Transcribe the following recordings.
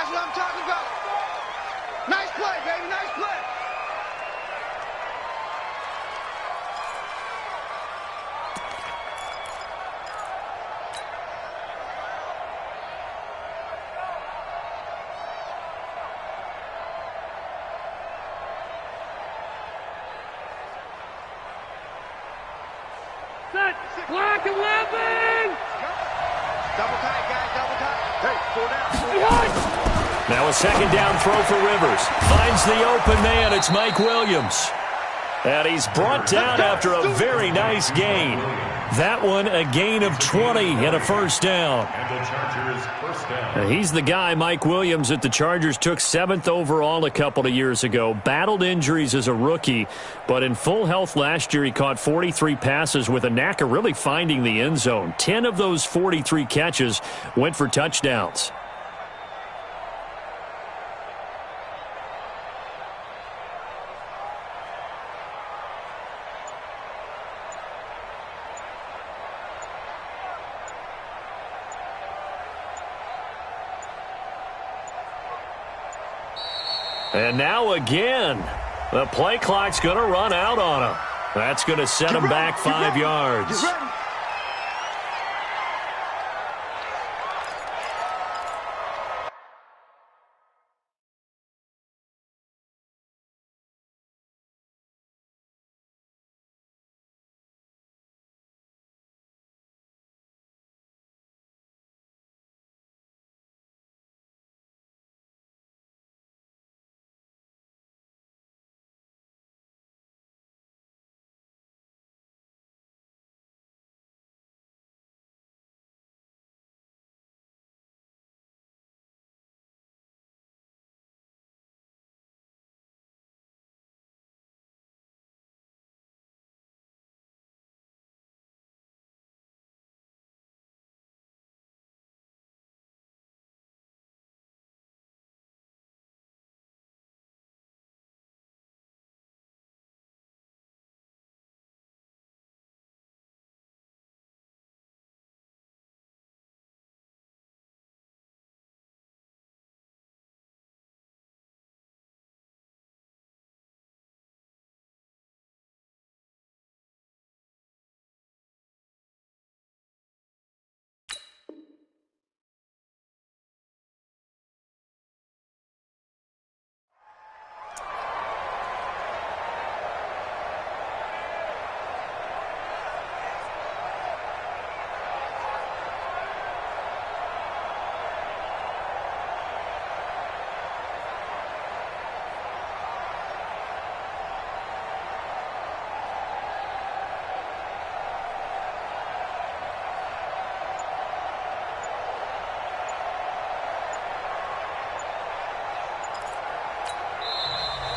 That's what I'm talking about. Nice play, baby. Nice play. Black 11! Double tight, guys. Double tight. Hey, 4 down. Now a second down throw for Rivers. Finds the open man. It's Mike Williams. And he's brought down after a very nice gain. That one a gain of 20 and a first down. And the Chargers first down. Now he's the guy, Mike Williams, that the Chargers took 7th overall a couple of years ago. Battled injuries as a rookie, but in full health last year he caught 43 passes with a knack of really finding the end zone. 10 of those 43 catches went for touchdowns. And now again, the play clock's going to run out on him. That's going to set him back 5 yards.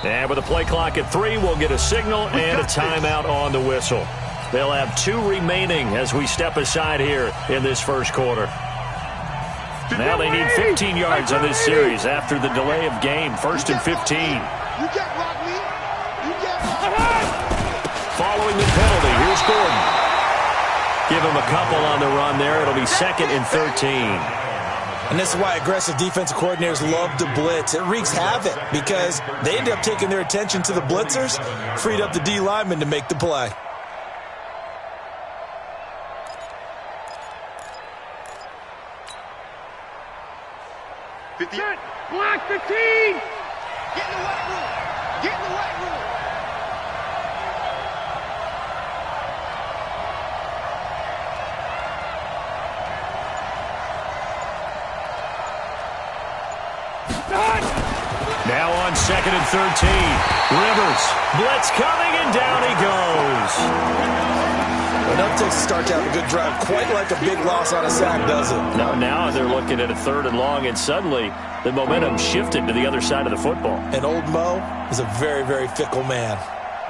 And with a play clock at 3, we'll get a signal and a timeout on the whistle. They'll have 2 remaining as we step aside here in this first quarter. Now they need 15 yards on this series after the delay of game. 1st and 15. Following the penalty, here's Gordon. Give him a couple on the run there. It'll be 2nd and 13. And this is why aggressive defensive coordinators love to blitz. It wreaks havoc because they end up taking their attention to the blitzers, freed up the D lineman to make the play. Block 15! Get in the white room! Get in the white room! Now on 2nd and 13. Rivers. Blitz coming, and down he goes. Enough takes to start to have a good drive. Quite like a big loss on a sack, does it? Now they're looking at a 3rd and long, and suddenly the momentum shifted to the other side of the football. And old Mo is a very, very fickle man.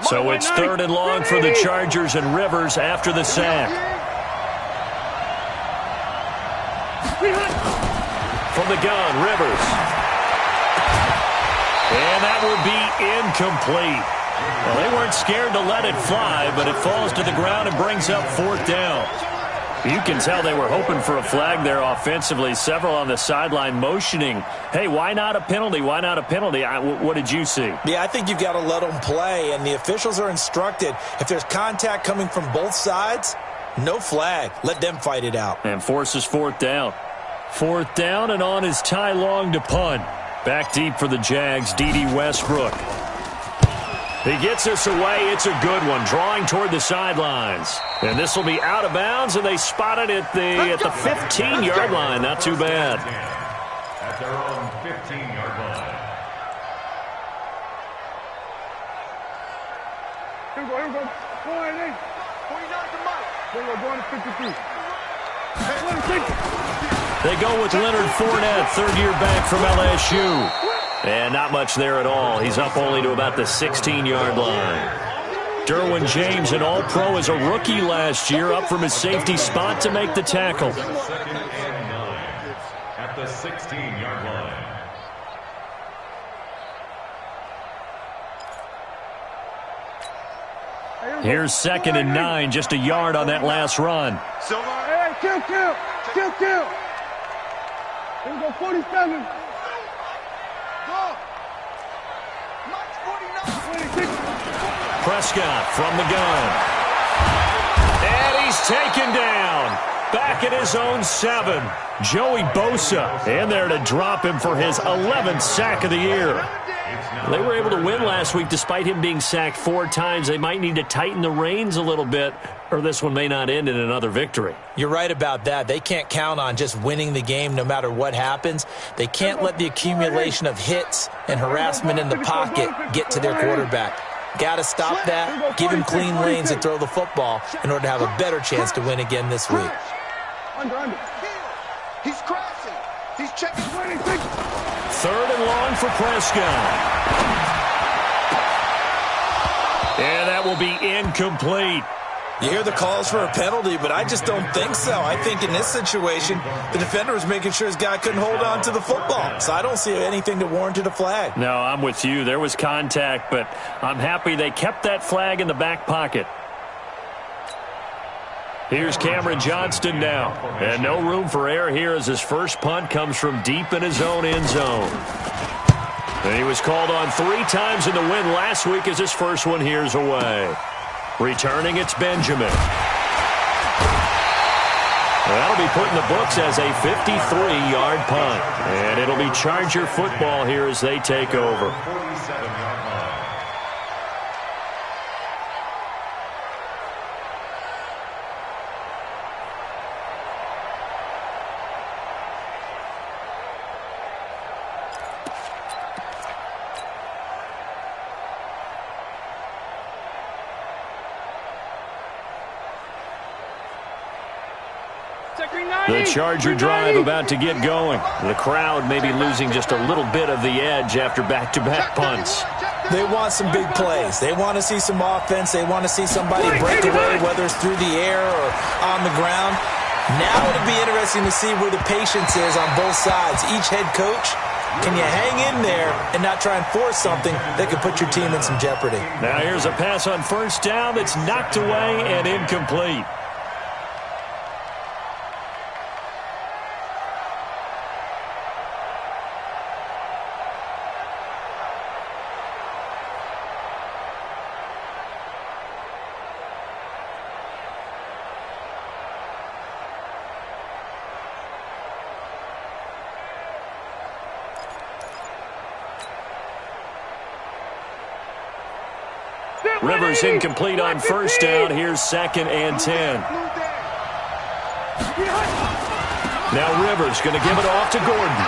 So it's 3rd and long for the Chargers, and Rivers after the sack. From the gun, Rivers. And that will be incomplete. Well, they weren't scared to let it fly, but it falls to the ground and brings up 4th down. You can tell they were hoping for a flag there offensively. Several on the sideline motioning, hey, why not a penalty? Why not a penalty? What did you see? Yeah, I think you've got to let them play, and the officials are instructed, if there's contact coming from both sides, no flag. Let them fight it out. And forces fourth down. Fourth down, and on is Ty Long to punt. Back deep for the Jags, D.D. Westbrook. He gets this away. It's a good one, drawing toward the sidelines. And this will be out of bounds, and they spot it at the 15-yard line. Not too bad. At their own 15-yard line. Here we go. Go ahead, Nate. 49 to Mike. Here we go, going to 53. They go with Leonard Fournette, third-year back from LSU. And not much there at all. He's up only to about the 16-yard line. Derwin James, an all-pro as a rookie last year, up from his safety spot to make the tackle. Second and 9 at the 16-yard line. Here's second and 9, just a yard on that last run. Hey, kill. Here we go, 47. Prescott from the gun. And he's taken down. Back at his own 7. Joey Bosa in there to drop him for his 11th sack of the year. They were able to win last week despite him being sacked 4 times. They might need to tighten the reins a little bit, or this one may not end in another victory. You're right about that. They can't count on just winning the game no matter what happens. They can't let the accumulation of hits and harassment in the pocket get to their quarterback. Got to stop that, give him clean lanes and throw the football in order to have a better chance to win again this week. Under. He's crashing. He's checking. 26. Third and long for Prescott. And that will be incomplete. You hear the calls for a penalty, but I just don't think so. I think in this situation, the defender was making sure his guy couldn't hold on to the football. So I don't see anything that warranted a flag. No, I'm with you. There was contact, but I'm happy they kept that flag in the back pocket. Here's Cameron Johnston now. And no room for error here as his first punt comes from deep in his own end zone. And he was called on 3 times in the win last week as his first one here's away. Returning, it's Benjamin. That'll be put in the books as a 53-yard punt. And it'll be Charger football here as they take over. 47-yard line. The Charger drive about to get going. The crowd may be losing just a little bit of the edge after back-to-back punts. They want some big plays. They want to see some offense. They want to see somebody break away, whether it's through the air or on the ground. Now it'll be interesting to see where the patience is on both sides. Each head coach, can you hang in there and not try and force something that could put your team in some jeopardy? Now here's a pass on first down that's knocked away and incomplete. Rivers incomplete on first down. Here's second and 10. Now Rivers going to give it off to Gordon.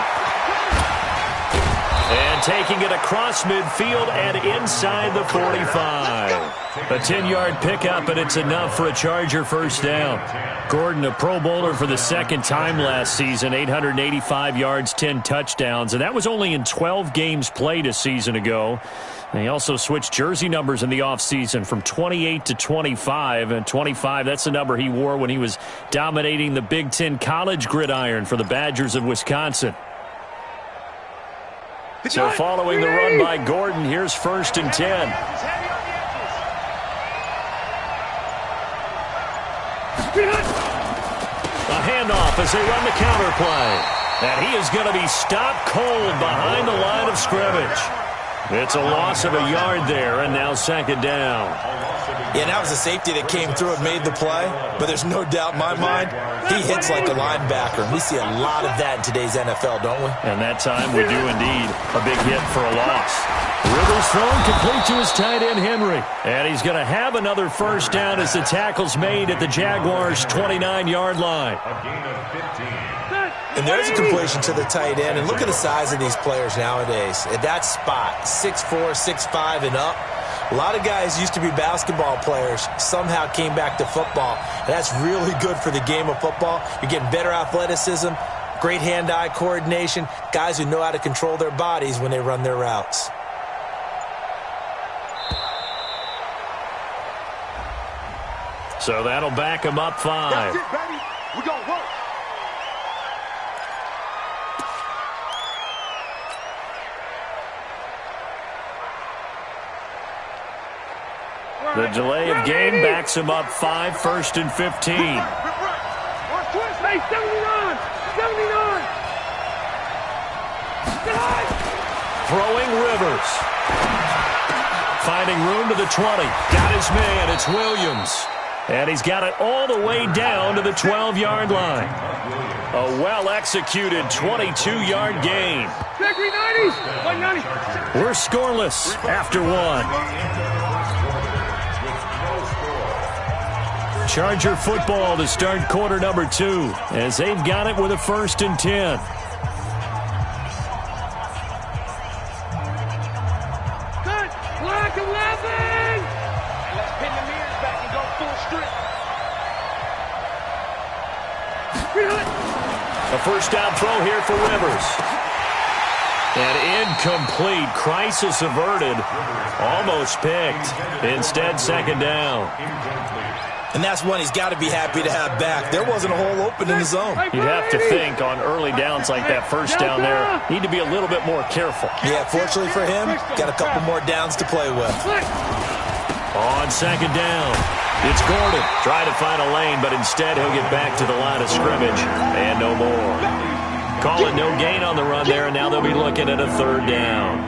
And taking it across midfield and inside the 45. A 10-yard pickup, and it's enough for a Charger first down. Gordon, a Pro Bowler for the second time last season, 885 yards, 10 touchdowns, and that was only in 12 games played a season ago. And he also switched jersey numbers in the offseason from 28 to 25, and 25, that's the number he wore when he was dominating the Big Ten college gridiron for the Badgers of Wisconsin. So following the run by Gordon, here's first and 10. handoff as they run the counter play. And he is going to be stopped cold behind the line of scrimmage. It's a loss of a yard there, and now second down. Yeah, that was a safety that came through and made the play, but there's no doubt in my mind he hits like a linebacker. And we see a lot of that in today's NFL, don't we? And that time we do indeed. A big hit for a loss. Rivers thrown complete to his tight end, Henry. And he's going to have another first down as the tackle's made at the Jaguars' 29-yard line. A gain of 15. And there's a completion to the tight end. And look at the size of these players nowadays. At that spot, 6'4", 6'5", and up. A lot of guys used to be basketball players, somehow came back to football. And that's really good for the game of football. You're getting better athleticism, great hand-eye coordination, guys who know how to control their bodies when they run their routes. So that'll back him up 5. That's it, baby. We're going to work. The delay of game backs him up 5, 1st and 15. Hey, 79! 79! Throwing Rivers. Finding room to the 20. Got his man. It's Williams. And he's got it all the way down to the 12-yard line. A well-executed 22-yard gain. We're scoreless after 1. Charger football to start quarter number 2 as they've got it with a 1st and 10. Black 11! Let's pin the mirrors back and go full strip. A first down throw here for Rivers. And incomplete. Crisis averted. Almost picked. Instead, second down. And that's one he's got to be happy to have back. There wasn't a hole open in the zone. You'd have to think on early downs like that first down there, need to be a little bit more careful. Yeah, fortunately for him, got a couple more downs to play with. On second down, it's Gordon. Trying to find a lane, but instead he'll get back to the line of scrimmage. And no more. Calling no gain on the run there, and now they'll be looking at a 3rd down.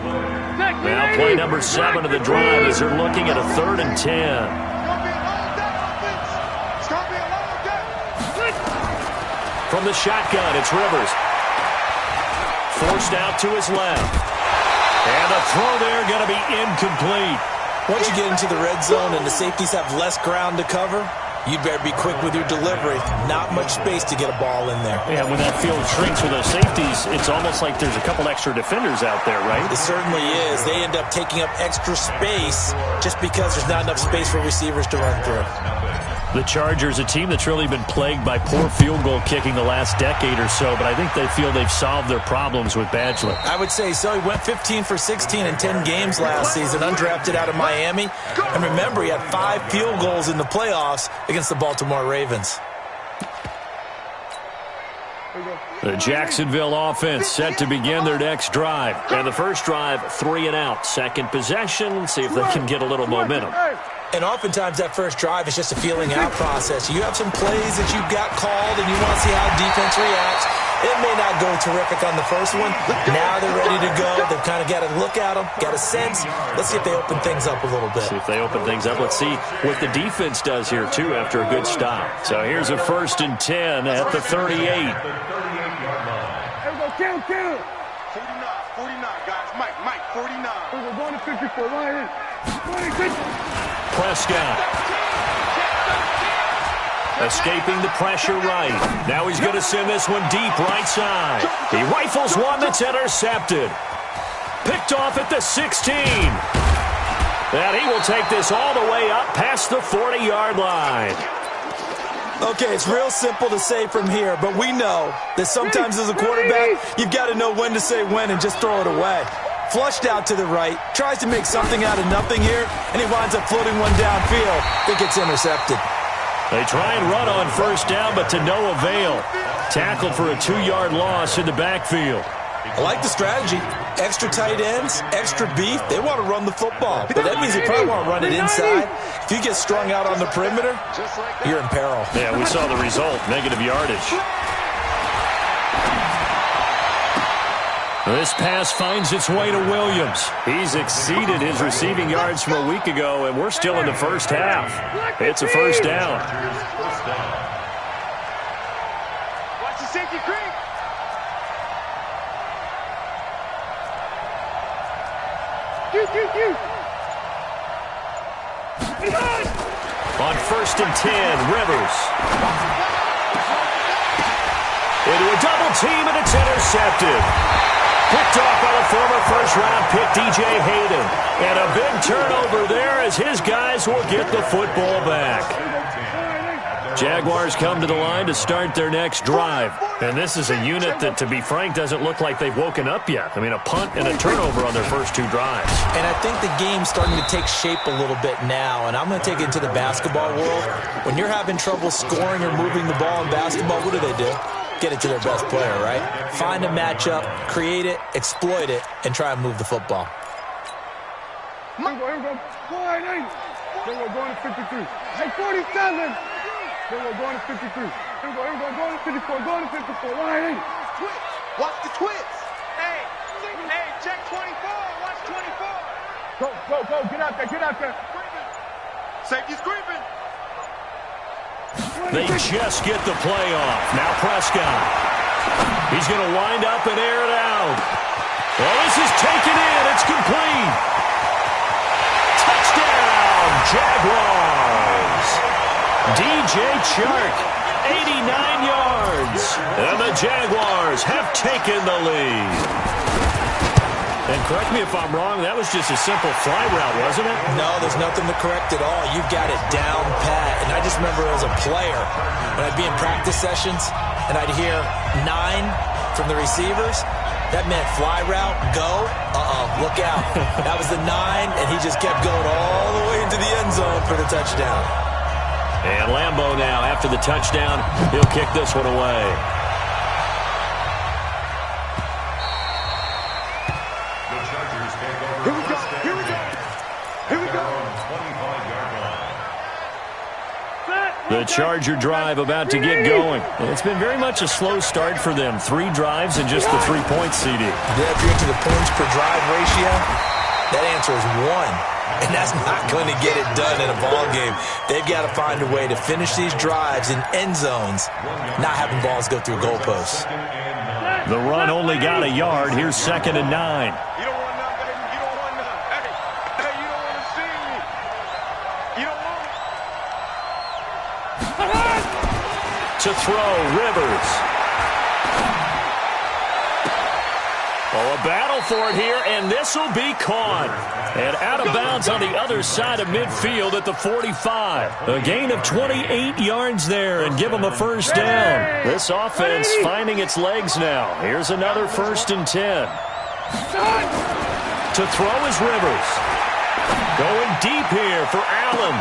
Now play number 7 of the drive as they're looking at a 3rd and 10. From the shotgun, it's Rivers. Forced out to his left. And the throw there going to be incomplete. Once you get into the red zone and the safeties have less ground to cover, you better be quick with your delivery. Not much space to get a ball in there. Yeah, when that field shrinks with those safeties, it's almost like there's a couple extra defenders out there, right? It certainly is. They end up taking up extra space just because there's not enough space for receivers to run through. The Chargers, a team that's really been plagued by poor field goal kicking the last decade or so, but I think they feel they've solved their problems with Badgley. I would say so. He went 15 for 16 in 10 games last season, undrafted out of Miami. And remember, he had 5 field goals in the playoffs against the Baltimore Ravens. The Jacksonville offense set to begin their next drive. And the first drive, 3 and out. Second possession, see if they can get a little momentum. And oftentimes that first drive is just a feeling out process. You have some plays that you've got called and you want to see how defense reacts. It may not go terrific on the first one. Now they're ready to go. They've kind of got to look at them, got a sense. Let's see if they open things up a little bit. See if they open things up. Let's see what the defense does here, too, after a good stop. So here's a 1st and 10 at the 38. There we go, count. 49, guys. Mike, 49. We're going to 54, right in. Prescott. Escaping the pressure right. Now he's going to send this one deep right side. He rifles one that's intercepted. Picked off at the 16. And he will take this all the way up past the 40-yard line. Okay, it's real simple to say from here, but we know that sometimes as a quarterback, you've got to know when to say when and just throw it away. Flushed out to the right, tries to make something out of nothing here, and he winds up floating one downfield that gets intercepted. They try and run on first down, but to no avail. Tackled for a 2-yard loss in the backfield. I like the strategy. Extra tight ends, extra beef. They want to run the football, but that means they probably want to run it inside. If you get strung out on the perimeter, you're in peril. Yeah, we saw the result, negative yardage. This pass finds its way to Williams. He's exceeded his receiving yards from a week ago, and we're still in the first half. It's a first down. Watch the safety creep. On 1st and 10, Rivers. Into a double team, and it's intercepted. Picked off by the former first-round pick, D.J. Hayden. And a big turnover there as his guys will get the football back. Jaguars come to the line to start their next drive. And this is a unit that, to be frank, doesn't look like they've woken up yet. I mean, a punt and a turnover on their first 2 drives. And I think the game's starting to take shape a little bit now. And I'm going to take it into the basketball world. When you're having trouble scoring or moving the ball in basketball, what do? Get it to their best player, right? Find a matchup, create it, exploit it, and try and move the football. Here we go. Wide eight. Then we're going to 53. Hey, 47. Then we're going to 53. Here we go. Going to 54. Going to 54. Wide eight. Twitch. Watch the twitch. Hey, check 24. Watch 24. Go. Get out there. Safety's creeping. They just get the play off. Now Prescott. He's going to wind up and air it out. Well, this is taken in. It's complete. Touchdown, Jaguars. DJ Chark, 89 yards. And the Jaguars have taken the lead. And correct me if I'm wrong, that was just a simple fly route, wasn't it? No, there's nothing to correct at all. You've got it down pat. And I just remember as a player, when I'd be in practice sessions, and I'd hear 9 from the receivers, that meant fly route, go, look out. That was the 9, and he just kept going all the way into the end zone for the touchdown. And Lambeau now, after the touchdown, he'll kick this one away. The Charger drive about to get going. It's been very much a slow start for them. 3 drives and just the 3 points, CD. Yeah, if you're into the points per drive ratio, that answer is 1. And that's not going to get it done in a ball game. They've got to find a way to finish these drives in end zones, not having balls go through goalposts. The run only got a yard. Here's 2nd and 9. You don't want none, baby. You don't want none. Hey, you don't want to see me. You don't want it. To throw, Rivers. Oh, a battle for it here, and this will be caught. And out of bounds on the other side of midfield at the 45. A gain of 28 yards there and give them a first down. This offense finding its legs now. Here's another 1st and 10. To throw is Rivers. Going deep here for Allen.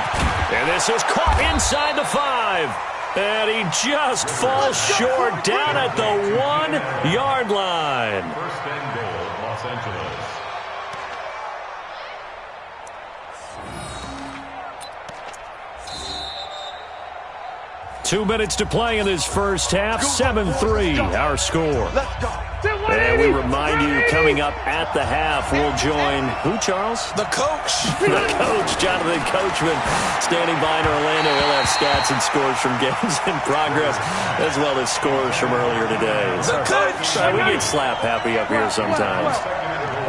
And this is caught inside the 5. And he just falls short down at the 1-yard line. First and goal, Los Angeles. 2 minutes to play in this first half. 7-3, our score. And we remind you, coming up at the half, we'll join who, Charles? The coach. The coach, Jonathan Coachman, standing by in Orlando. He'll have stats and scores from games in progress, as well as scores from earlier today. The coach. We get slap happy up here sometimes.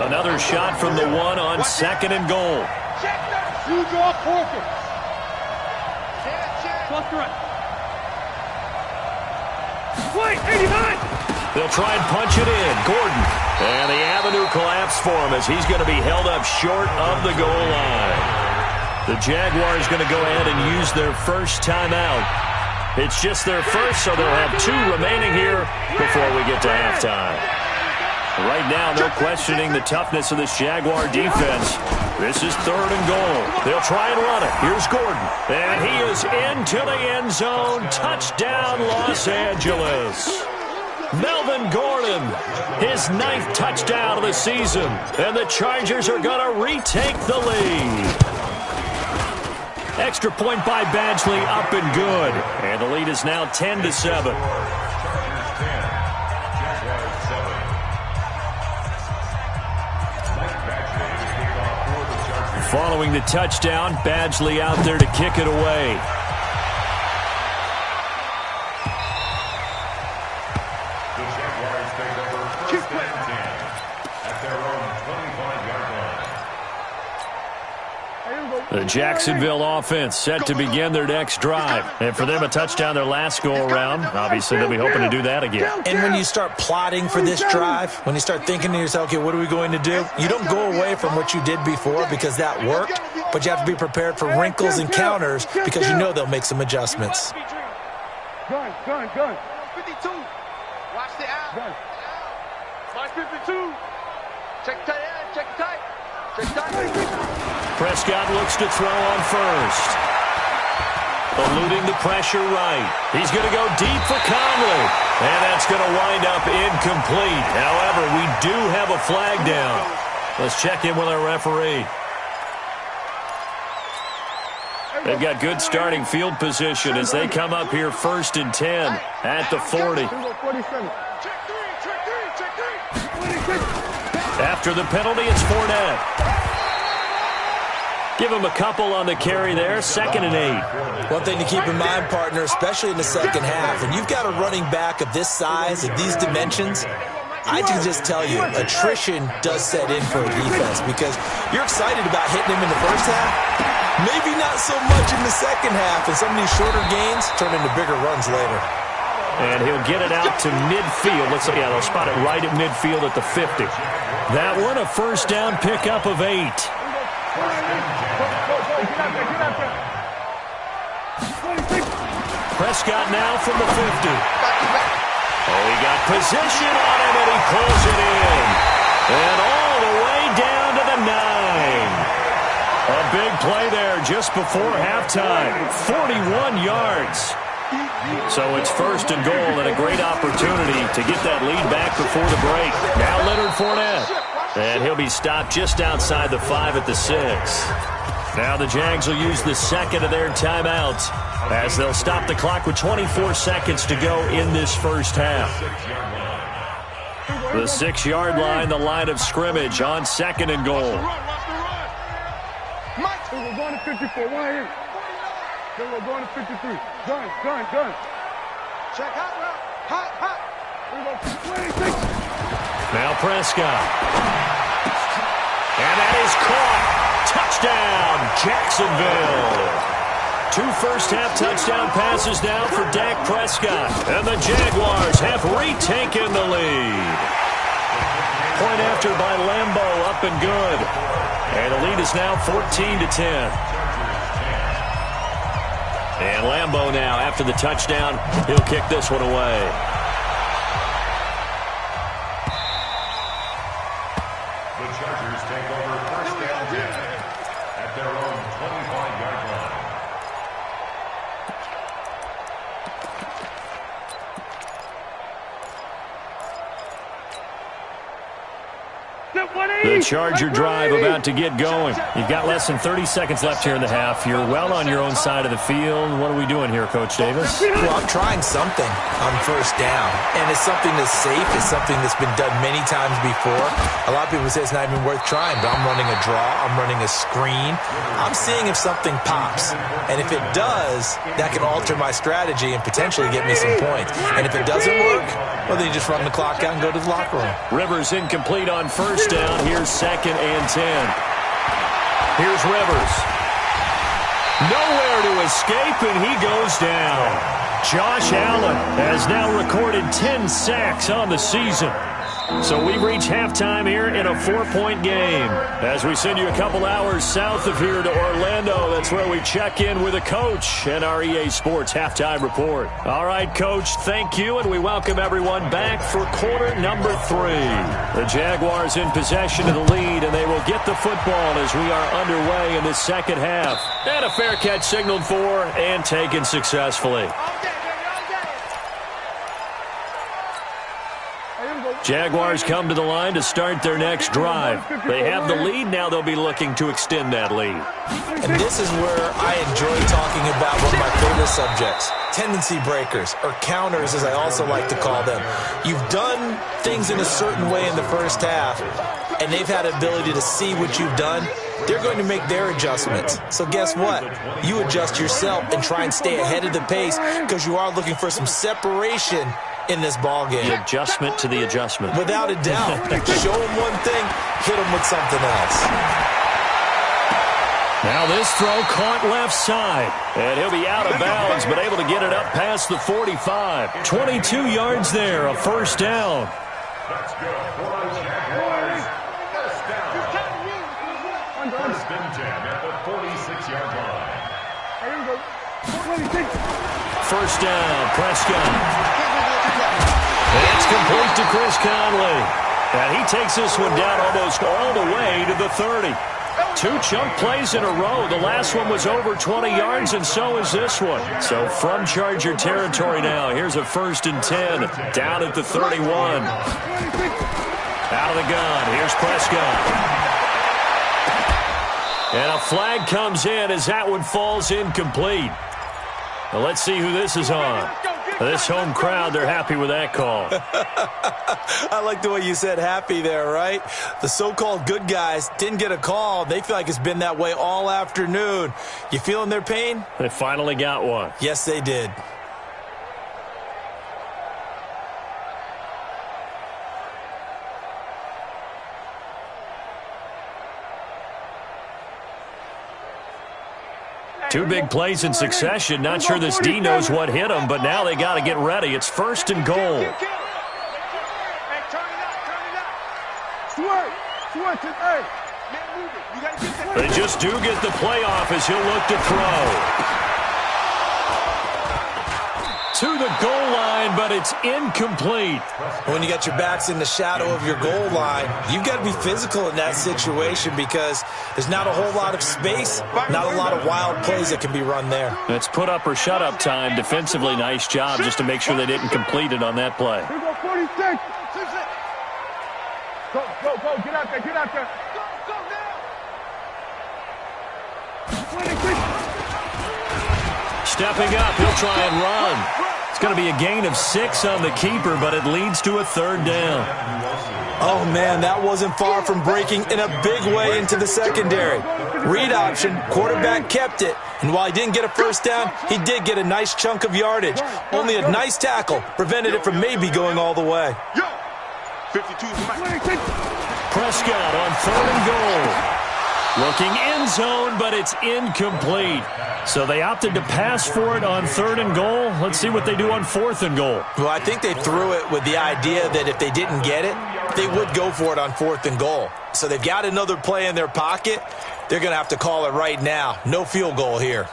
Another shot from the 1 on 2nd and goal. You draw quarter. Cluster right. Wait, 89. They'll try and punch it in. Gordon. And the avenue collapsed for him as he's going to be held up short of the goal line. The Jaguars going to go ahead and use their first timeout. It's just their first, so they'll have 2 remaining here before we get to halftime. Right now, no questioning the toughness of this Jaguar defense. This is 3rd and goal. They'll try and run it. Here's Gordon. And he is into the end zone. Touchdown, Los Angeles. Melvin Gordon, his 9th touchdown of the season. And the Chargers are going to retake the lead. Extra point by Badgley, up and good. And the lead is now 10-7. Jaguars 7. Mike Badgley to kick off for the Chargers. Following the touchdown, Badgley out there to kick it away. The Jaguars take over first and 10 at their own 25-yard line. The Jacksonville offense set to begin their next drive. And for them, a touchdown their last go-around. Obviously, they'll be hoping to do that again. And when you start plotting for this drive, when you start thinking to yourself, okay, what are we going to do? You don't go away from what you did before because that worked, but you have to be prepared for wrinkles and counters because you know they'll make some adjustments. Gun. 52. Watch the out. Gun. Watch 52. Check tight end. Check tight. Check tight. Prescott looks to throw on first. Eluding the pressure right. He's going to go deep for Conley. And that's going to wind up incomplete. However, we do have a flag down. Let's check in with our referee. They've got good starting field position as they come up here 1st and 10 at the 40. After the penalty, it's Fournette. Give him a couple on the carry there, 2nd and 8. One thing to keep in mind, partner, especially in the second half, when you've got a running back of this size, of these dimensions, I can just tell you, attrition does set in for a defense because you're excited about hitting him in the first half, maybe not so much in the second half, and some of these shorter gains turn into bigger runs later. And he'll get it out to midfield. Let's see, yeah, they'll spot it right at midfield at the 50. That one, a first down pickup of 8. Prescott now from the 50. Oh, he got position on him, and he pulls it in. And all the way down to the 9. A big play there just before halftime. 41 yards. So it's 1st and goal and a great opportunity to get that lead back before the break. Now Leonard Fournette. And he'll be stopped just outside the 5 at the 6. Now the Jags will use the second of their timeouts as they'll stop the clock with 24 seconds to go in this first half. The 6-yard line, the line of scrimmage on 2nd and goal. We're going to 54. One here. Then we're going to 53. Gun. Check hot. We're going to 26. Now Prescott. And that is caught. Touchdown, Jacksonville. 2 first-half touchdown passes now for Dak Prescott. And the Jaguars have retaken the lead. Point after by Lambo, up and good. And the lead is now 14-10. And Lambo now, after the touchdown, he'll kick this one away. The Chargers take over first and 10 at their own 25-yard line. The Charger drive about to get going. You've got less than 30 seconds left here in the half. You're well on your own side of the field. What are we doing here, Coach Davis? Well, I'm trying something on first down, and it's something that's safe. It's something that's been done many times before. A lot of people say it's not even worth trying, but I'm running a draw. I'm running a screen. I'm seeing if something pops, and if it does, that can alter my strategy and potentially get me some points. And if it doesn't work, well, then you just run the clock out and go to the locker room. Rivers incomplete on first down. Here's 2nd and 10. Here's Rivers. Nowhere to escape, and he goes down. Josh Allen has now recorded 10 sacks on the season. So we've reached halftime here in a 4-point game. As we send you a couple hours south of here to Orlando, that's where we check in with a coach and our EA Sports halftime report. All right, Coach, thank you, and we welcome everyone back for quarter number 3. The Jaguars in possession of the lead, and they will get the football as we are underway in the second half. And a fair catch signaled for and taken successfully. Jaguars come to the line to start their next drive. They have the lead. Now they'll be looking to extend that lead. And this is where I enjoy talking about one of my favorite subjects, tendency breakers, or counters as I also like to call them. You've done things in a certain way in the first half, and they've had ability to see what you've done. They're going to make their adjustments. So guess what? You adjust yourself and try and stay ahead of the pace because you are looking for some separation in this ball game. The adjustment to the adjustment. Without a doubt. Show them one thing, hit them with something else. Now this throw caught left side. And he'll be out of bounds, but able to get it up past the 45. 22 yards there, a first down. That's good for the Jaguars. First down. First and 10 at the 46-yard line. First down, Prescott. It's complete to Chris Conley. And he takes this one down almost all the way to the 30. 2 chunk plays in a row. The last one was over 20 yards, and so is this one. So from Charger territory now, here's a first and 10 down at the 31. Out of the gun, here's Prescott. And a flag comes in as that one falls incomplete. Now let's see who this is on. This home crowd, they're happy with that call. I like the way you said happy there, right? The so-called good guys didn't get a call. They feel like it's been that way all afternoon. You feeling their pain? They finally got one. Yes, they did. Two big plays in succession. Not sure this D knows what hit him, but now they got to get ready. It's first and goal. They just do get the playoff as he'll look to throw. To the goal line, but it's incomplete. When you got your backs in the shadow of your goal line, you've got to be physical in that situation because there's not a whole lot of space, not a lot of wild plays that can be run there. It's put up or shut up time. Defensively, nice job just to make sure they didn't complete it on that play. Here we go, 46. Go, get out there, get out there. Go now. 26. Stepping up, he'll try and run. It's going to be a gain of 6 on the keeper, but it leads to a third down. Oh, man, that wasn't far from breaking in a big way into the secondary. Read option, quarterback kept it, and while he didn't get a first down, he did get a nice chunk of yardage. Only a nice tackle prevented it from maybe going all the way. 52 Prescott on 3rd and goal. Looking end zone, but it's incomplete. So they opted to pass for it on 3rd and goal. Let's see what they do on 4th and goal. Well, I think they threw it with the idea that if they didn't get it, they would go for it on 4th and goal. So they've got another play in their pocket. They're going to have to call it right now. No field goal here.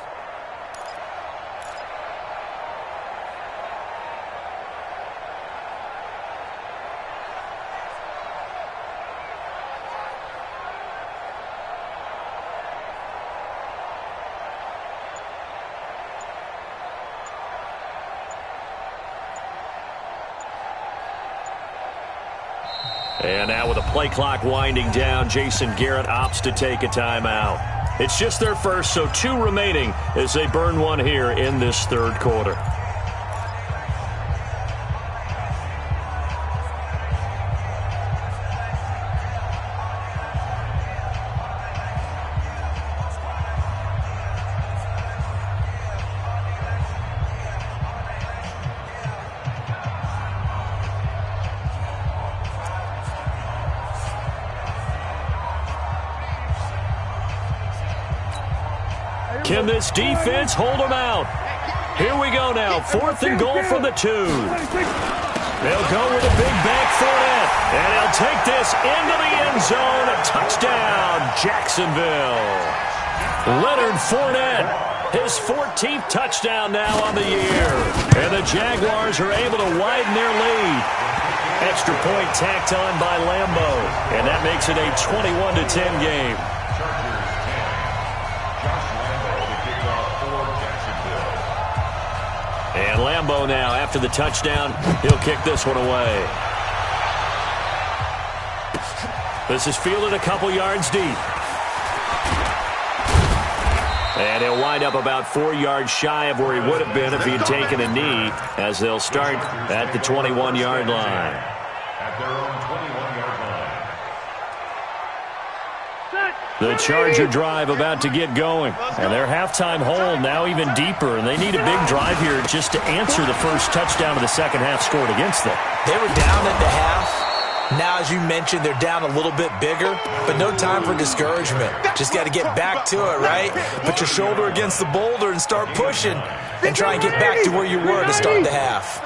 And now with a play clock winding down, Jason Garrett opts to take a timeout. It's just their first, so 2 remaining as they burn one here in this 3rd quarter. Can this defense hold them out? Here we go now. 4th and goal from the 2. They'll go with a big back Fournette. And he'll take this into the end zone. A touchdown, Jacksonville. Leonard Fournette, his 14th touchdown now on the year. And the Jaguars are able to widen their lead. Extra point tacked on by Lambo. And that makes it a 21-10 game. And Lambo now, after the touchdown, he'll kick this one away. This is fielded a couple yards deep. And he'll wind up about 4 yards shy of where he would have been if he had taken a knee, as they'll start at the 21-yard line. At their own 21-yard line. The Charger drive about to get going. And their halftime hole now even deeper, and they need a big drive here just to answer the first touchdown of the second half scored against them. They were down at the half. Now, as you mentioned, they're down a little bit bigger, but no time for discouragement. Just got to get back to it, right? Put your shoulder against the boulder and start pushing and try and get back to where you were to start the half.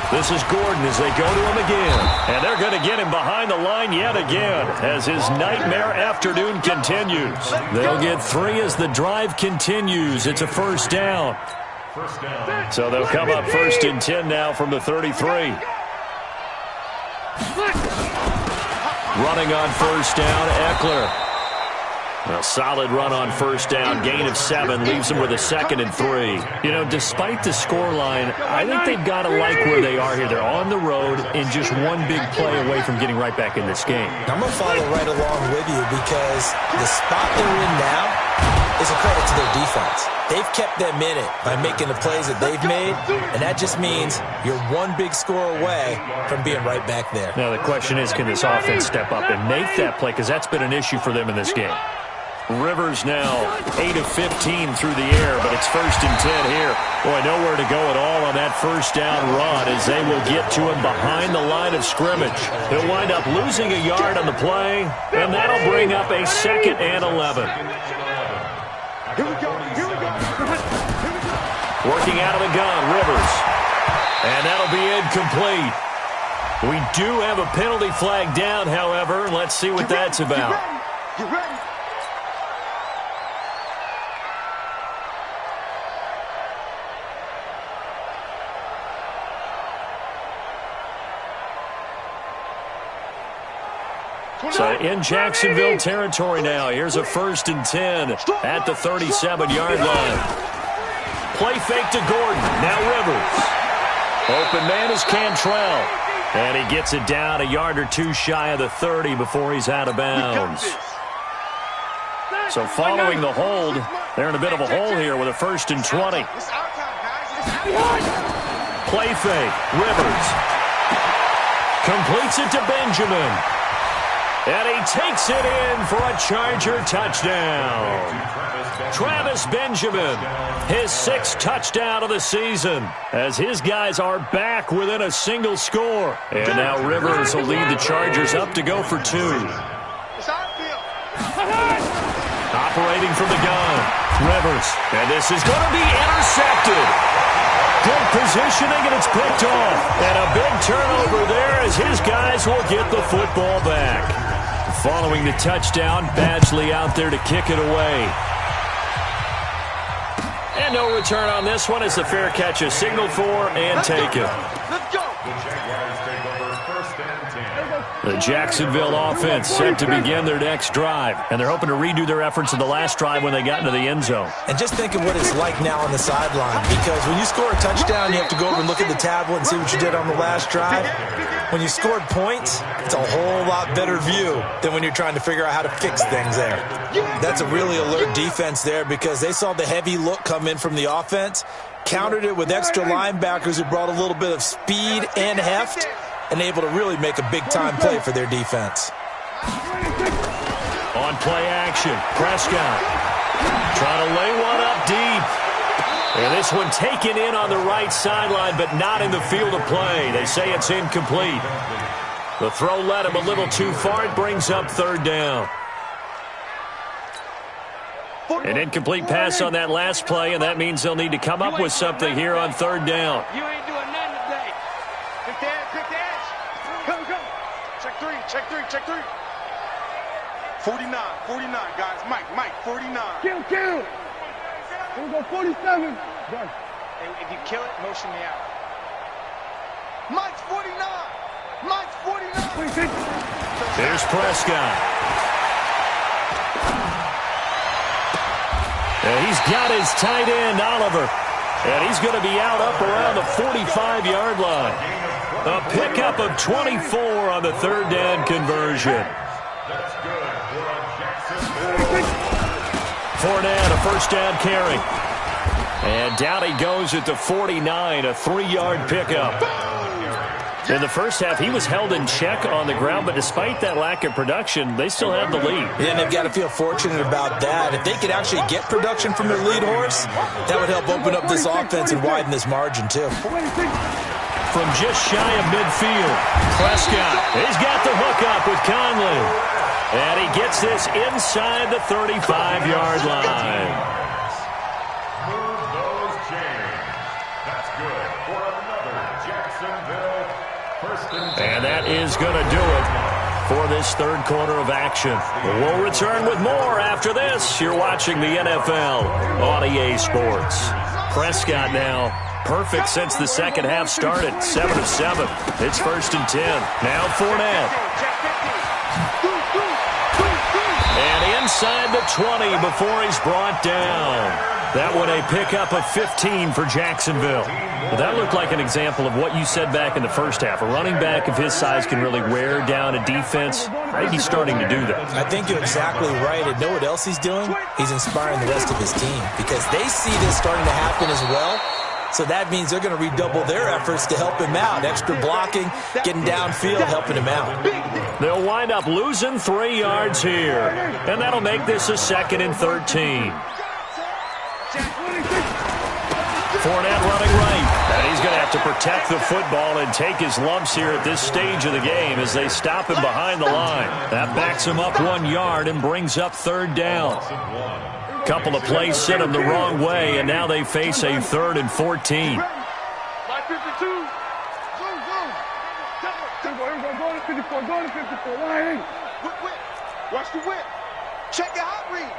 This is Gordon as they go to him again. And they're going to get him behind the line yet again as his nightmare afternoon continues. They'll get 3 as the drive continues. It's a first down. So they'll come up 1st and 10 now from the 33. Running on first down, Eckler. A solid run on first down, gain of 7, leaves them with a 2nd and 3. You know, despite the scoreline, I think they've got to like where they are here. They're on the road and just one big play away from getting right back in this game. I'm going to follow right along with you because the spot they're in now is a credit to their defense. They've kept them in it by making the plays that they've made, and that just means you're one big score away from being right back there. Now the question is, can this offense step up and make that play? Because that's been an issue for them in this game. Rivers now 8 of 15 through the air, but it's 1st and 10 here. Boy, nowhere to go at all on that first down run as they will get to him behind the line of scrimmage. He'll wind up losing a yard on the play, and that'll bring up a 2nd and 11. Here we go. Working out of the gun, Rivers. And that'll be incomplete. We do have a penalty flag down, however. Let's see what that's about. Get ready. So in Jacksonville territory now. Here's a 1st and 10 at the 37-yard line. Play fake to Gordon. Now Rivers. Open man is Cantrell. And he gets it down a yard or 2 shy of the 30 before he's out of bounds. So following the hold, they're in a bit of a hole here with a 1st and 20. Play fake. Rivers. Completes it to Benjamin. And he takes it in for a Charger touchdown. Travis Benjamin, his 6th touchdown of the season, as his guys are back within a single score. And now Rivers will lead the Chargers up to go for 2. Operating from the gun, Rivers. And this is going to be intercepted. Good positioning, and it's picked off. And a big turnover there as his guys will get the football back. Following the touchdown, Badgley out there to kick it away. And no return on this one as the fair catch is signaled for and taken. Let's go. The Jacksonville offense set to begin their next drive, and they're hoping to redo their efforts in the last drive when they got into the end zone. And just think of what it's like now on the sideline, because when you score a touchdown, you have to go over and look at the tablet and see what you did on the last drive. When you scored points, it's a whole lot better view than when you're trying to figure out how to fix things there. That's a really alert defense there because they saw the heavy look come in from the offense, countered it with extra linebackers who brought a little bit of speed and heft, and able to really make a big-time play for their defense. On play action, Prescott trying to lay one up deep. And this one taken in on the right sideline, but not in the field of play. They say it's incomplete. The throw led him a little too far. It brings up 3rd down. An incomplete pass on that last play, and that means they'll need to come up with something here on 3rd down. You ain't doing nothing today. Pick the edge, pick the edge. Come. Check 3, check 3, check 3. 49, guys. Mike, 49. Kill. Here we go, 47. Done. If you kill it, motion me out. Mike's 49. 26. There's Prescott. And he's got his tight end, Oliver. And he's going to be out up around the 45-yard line. A pickup of 24 on the third down conversion. That's good for a Jacksonville. Fournette, a first down carry. And down he goes at the 49, a 3-yard pickup. In the first half, he was held in check on the ground, but despite that lack of production, they still have the lead. Yeah, and they've got to feel fortunate about that. If they could actually get production from their lead horse, that would help open up this offense and widen this margin, too. From just shy of midfield, Prescott, he's got the hook up with Conley. And he gets this inside the 35-yard line. Move those chains. That's good for another Jacksonville first and 10. And that is going to do it for this third quarter of action. We'll return with more after this. You're watching the NFL on EA Sports. Prescott now perfect since the second half started. 7 of 7. It's first and 10. Now Fournette. And inside the 20 before he's brought down. That one a pickup of 15 for Jacksonville. Well, that looked like an example of what you said back in the first half. A running back of his size can really wear down a defense. I think he's starting to do that. I think you're exactly right. And know what else he's doing? He's inspiring the rest of his team because they see this starting to happen as well. So that means they're going to redouble their efforts to help him out. Extra blocking, getting downfield, helping him out. They'll wind up losing 3 yards here. And that'll make this a 2nd and 13. Fournette running right. And he's going to have to protect the football and take his lumps here at this stage of the game as they stop him behind the line. That backs him up 1 yard and brings up third down. Couple of plays sent him the wrong way, and now they face a 3rd and 14. Go to 54, go to 54. Line. Whip. Watch the whip. Check the hot read.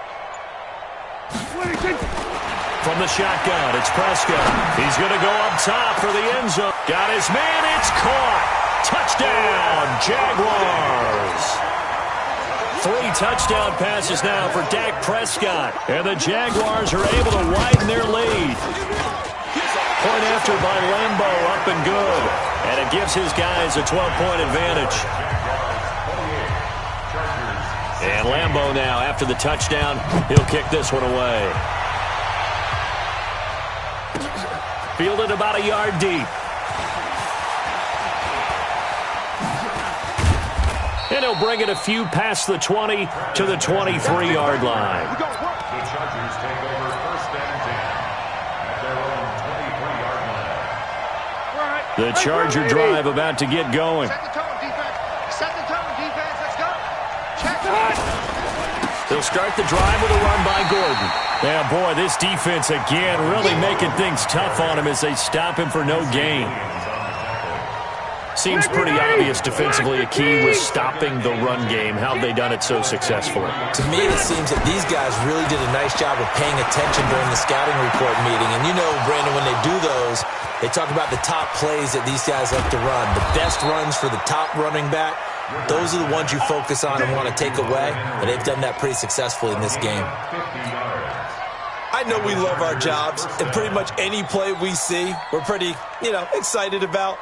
From the shotgun, it's Prescott. He's going to go up top for the end zone. Got his man, it's caught. Touchdown, Jaguars. 3 touchdown passes now for Dak Prescott. And the Jaguars are able to widen their lead. Point after by Lambo, up and good. And it gives his guys a 12-point advantage. And Lambo now, after the touchdown, he'll kick this one away. Fielded about a yard deep. And he'll bring it a few past the 20 to the 23-yard line. The Chargers take over first and 10 at their own 23-yard line. The Charger drive about to get going. Set the tone, defense. Set the tone, defense. Let's go. Check it. They'll start the drive with a run by Gordon. Yeah, boy, this defense again really making things tough on him as they stop him for no gain. Seems pretty obvious defensively a key was stopping the run game. How have they done it so successfully? To me, it seems that these guys really did a nice job of paying attention during the scouting report meeting. And you know, Brandon, when they do those, they talk about the top plays that these guys like to run. The best runs for the top running back, those are the ones you focus on and want to take away. And they've done that pretty successfully in this game. I know we love our jobs, and pretty much any play we see, we're pretty, excited about.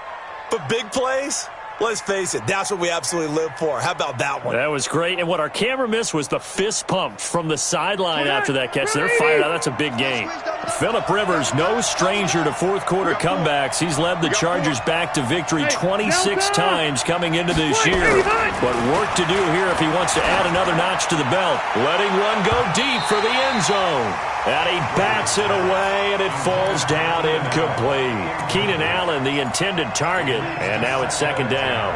But big plays, let's face it, that's what we absolutely live for. How about that one? That was great. And what our camera missed was the fist pump from the sideline after that catch. They're fired out. That's a big game. Phillip Rivers, no stranger to fourth quarter comebacks. He's led the Chargers back to victory 26 times coming into this year. But work to do here if he wants to add another notch to the belt. Letting one go deep for the end zone. And he bats it away, and it falls down incomplete. Keenan Allen, the intended target, and now it's second down.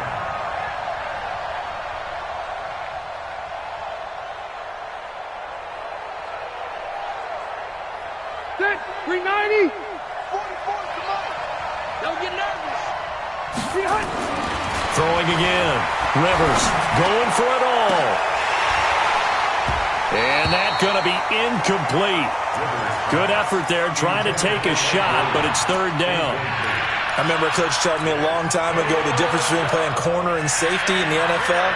Set. 390. 44, come on. Don't get nervous. 300. Throwing again. Rivers going for it all. And that's going to be incomplete. Good effort there, trying to take a shot, but it's third down. I remember a coach telling me a long time ago the difference between playing corner and safety in the NFL.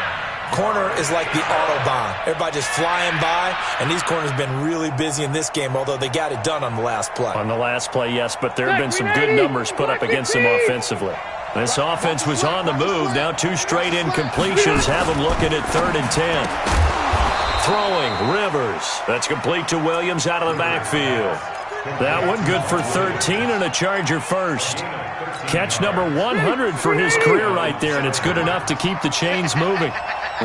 Corner is like the Autobahn. Everybody just flying by, and these corners have been really busy in this game, although they got it done on the last play. On the last play, yes, but there have been some good numbers put up against them offensively. This offense was on the move. Now 2 straight incompletions have them looking at 3rd and 10. Throwing, Rivers. That's complete to Williams out of the backfield. That one good for 13 and a Charger first. Catch number 100 for his career right there, and it's good enough to keep the chains moving.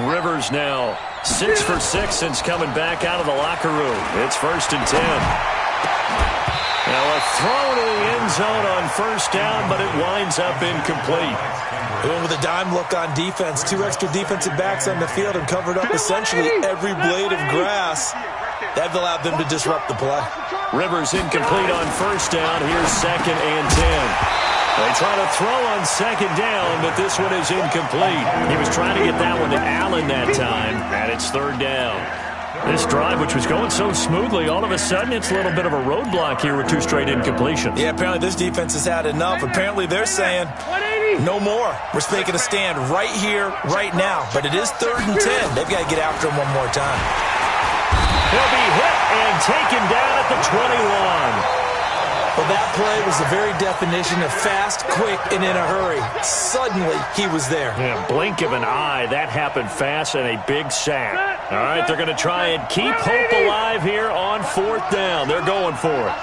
Rivers now 6 for 6 since coming back out of the locker room. It's 1st and 10. Now a throw to the end zone on 1st down, but it winds up incomplete. And with a dime look on defense, 2 extra defensive backs on the field and covered up essentially every blade of grass. That allowed them to disrupt the play. Rivers incomplete on 1st down. Here's 2nd and 10. They try to throw on 2nd down, but this one is incomplete. He was trying to get that one to Allen that time, and it's 3rd down. This drive, which was going so smoothly, all of a sudden it's a little bit of a roadblock here with 2 straight incompletions. Yeah, apparently this defense has had enough. Apparently they're saying no more. We're making a stand right here, right now. But it is 3rd and 10. They've got to get after him one more time. He'll be hit and taken down at the 21. Well, that play was the very definition of fast, quick, and in a hurry. Suddenly, he was there. Yeah, blink of an eye. That happened fast and a big sack. All right, they're going to try and keep hope alive here on 4th down. They're going for it.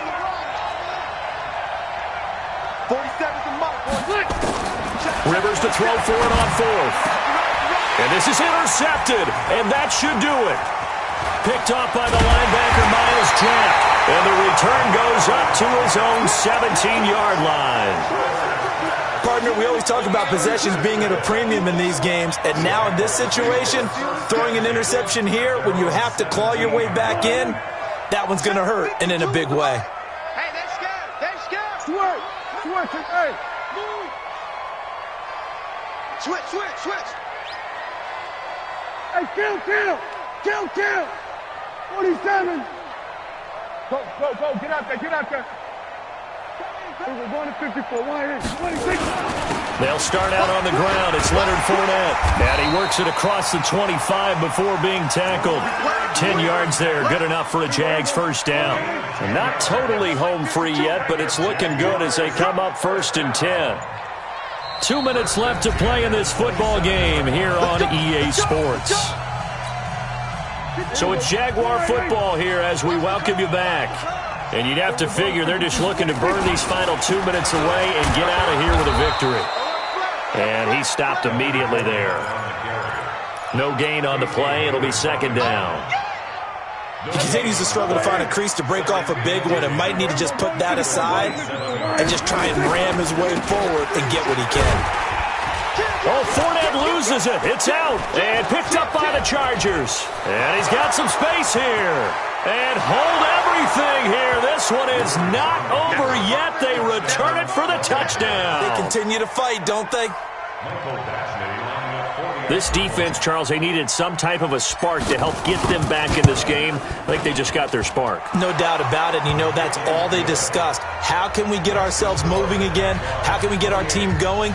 47's the mark. Rivers to throw for it on 4th. And this is intercepted, and that should do it. Picked off by the linebacker, Miles Jack. And the return goes up to his own 17-yard line. Partner, we always talk about possessions being at a premium in these games. And now in this situation, throwing an interception here when you have to claw your way back in, that one's going to hurt, and in a big way. Hey, let's go. Let's go. Switch. Hey. Switch. Hey, kill. 47. Go. Get out there. We're going to 54. 26. They'll start out on the ground. It's Leonard Fournette. And he works it across the 25 before being tackled. 10 yards there. Good enough for a Jags 1st down. And not totally home free yet, but it's looking good as they come up 1st and 10. 2 minutes left to play in this football game here on EA Sports. So it's Jaguar football here as we welcome you back. And you'd have to figure they're just looking to burn these final 2 minutes away and get out of here with a victory. And he stopped immediately there. No gain on the play. It'll be 2nd down. He continues to struggle to find a crease to break off a big one and might need to just put that aside and just try and ram his way forward and get what he can. Oh, Fournette loses it. It's out. And picked up by the Chargers. And he's got some space here. And hold everything here. This one is not over yet. They return it for the touchdown. They continue to fight, don't they? This defense, Charles, they needed some type of a spark to help get them back in this game. I think they just got their spark. No doubt about it. And you know that's all they discussed. How can we get ourselves moving again? How can we get our team going?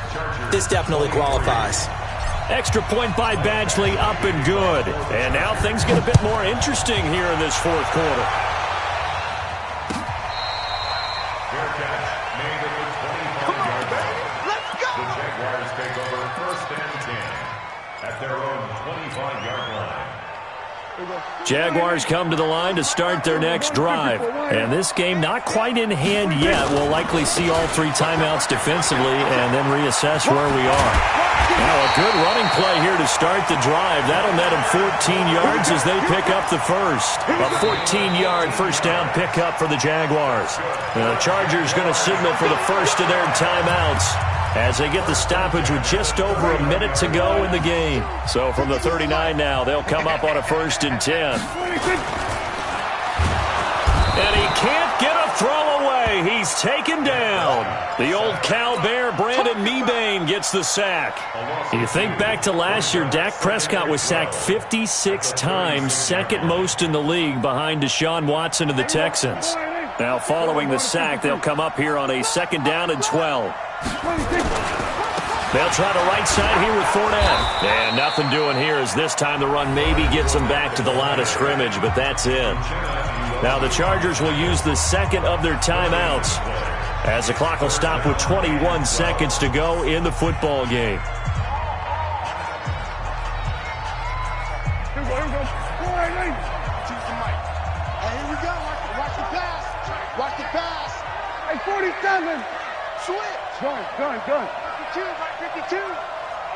This definitely qualifies. Extra point by Badgley, up and good. And now things get a bit more interesting here in this 4th quarter. Come on, baby. Let's go. The Jaguars take over 1st and 10 at their own 25-yard line. Jaguars come to the line to start their next drive. And this game not quite in hand yet. We'll likely see all 3 timeouts defensively and then reassess where we are. Now a good running play here to start the drive. That'll net them 14 yards as they pick up the first. A 14-yard 1st down pickup for the Jaguars. The Chargers going to signal for the first of their timeouts as they get the stoppage with just over a minute to go in the game. So from the 39 now, they'll come up on a 1st and 10. And he can't get a throw away. He's taken down. The old Cal Bear, Brandon Mebane, gets the sack. You think back to last year, Dak Prescott was sacked 56 times, 2nd most in the league behind Deshaun Watson of the Texans. Now following the sack, they'll come up here on a 2nd down and 12. They'll try the right side here with Fournette. And nothing doing here as this time the run maybe gets them back to the line of scrimmage, but that's it. Now the Chargers will use the 2nd of their timeouts as the clock will stop with 21 seconds to go in the football game. Here we go. Choose the mic. Hey, here we go. Watch the pass. Watch the pass. Hey, 47. Switch. Done. 52, right 52.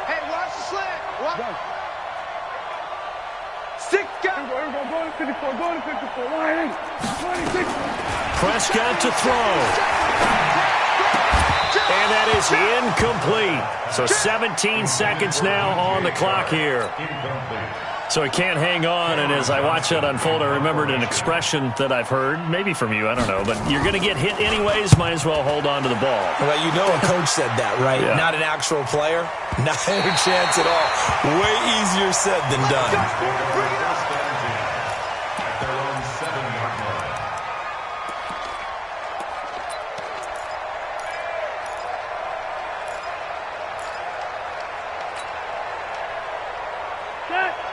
Hey, watch the slant. Watch. Done. 6 guys. Here we go. Going to 54. Going to 54. Wide 26. Prescott to throw. And that is incomplete. So 17 seconds now on the clock here. So he can't hang on, and as I watch that unfold, I remembered an expression that I've heard, maybe from you, I don't know, but you're going to get hit anyways, might as well hold on to the ball. Well, you know a coach said that, right? Yeah. Not an actual player. Not a chance at all. Way easier said than done.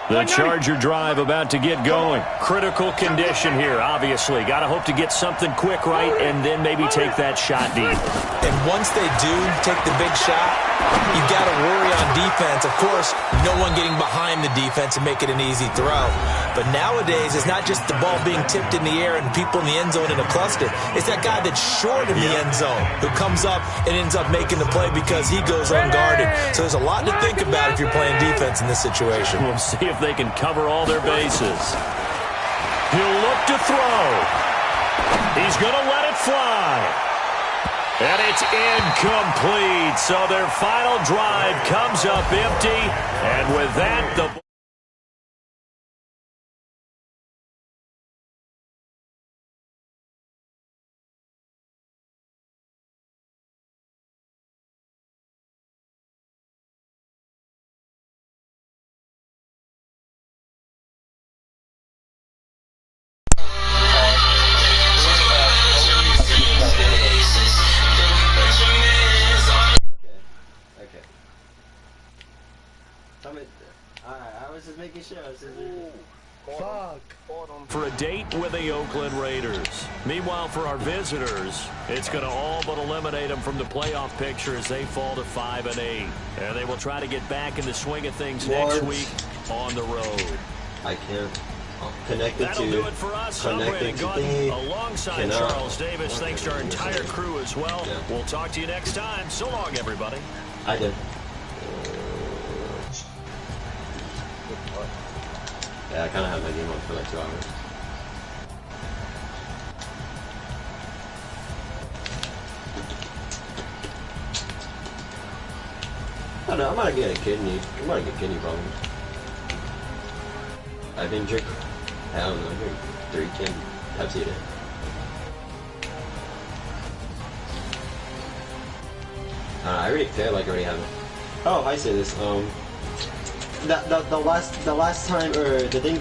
The Charger drive about to get going. Critical condition here, obviously. Got to hope to get something quick right and then maybe take that shot deep. And once they do take the big shot, you got to worry on defense. Of course, no one getting behind the defense and make it an easy throw. But nowadays, it's not just the ball being tipped in the air and people in the end zone in a cluster. It's that guy that's short in the end zone who comes up and ends up making the play because he goes unguarded. So there's a lot to think about if you're playing defense in this situation. We'll see if they can cover all their bases. He'll look to throw. He's going to let it fly. And it's incomplete. So their final drive comes up empty. And with that, the I was just making sure. for a date with the Oakland Raiders. Meanwhile, for our visitors, it's going to all but eliminate them from the playoff picture as they fall to 5-8. And they will try to get back in the swing of things next week on the road. I can't. Connected That'll do it for us. I'm Brandon Gunn alongside Charles Davis. Thanks to our entire crew as well. Yeah. We'll talk to you next time. So long, everybody. I did. Yeah, I kind of had my game on for like 2 hours. I don't know, I might get kidney problems. I've been drinking, I don't know, I drink 3 cans Pepsi a day. I already feel like I already have it. Oh, I say this, the last time, or the thing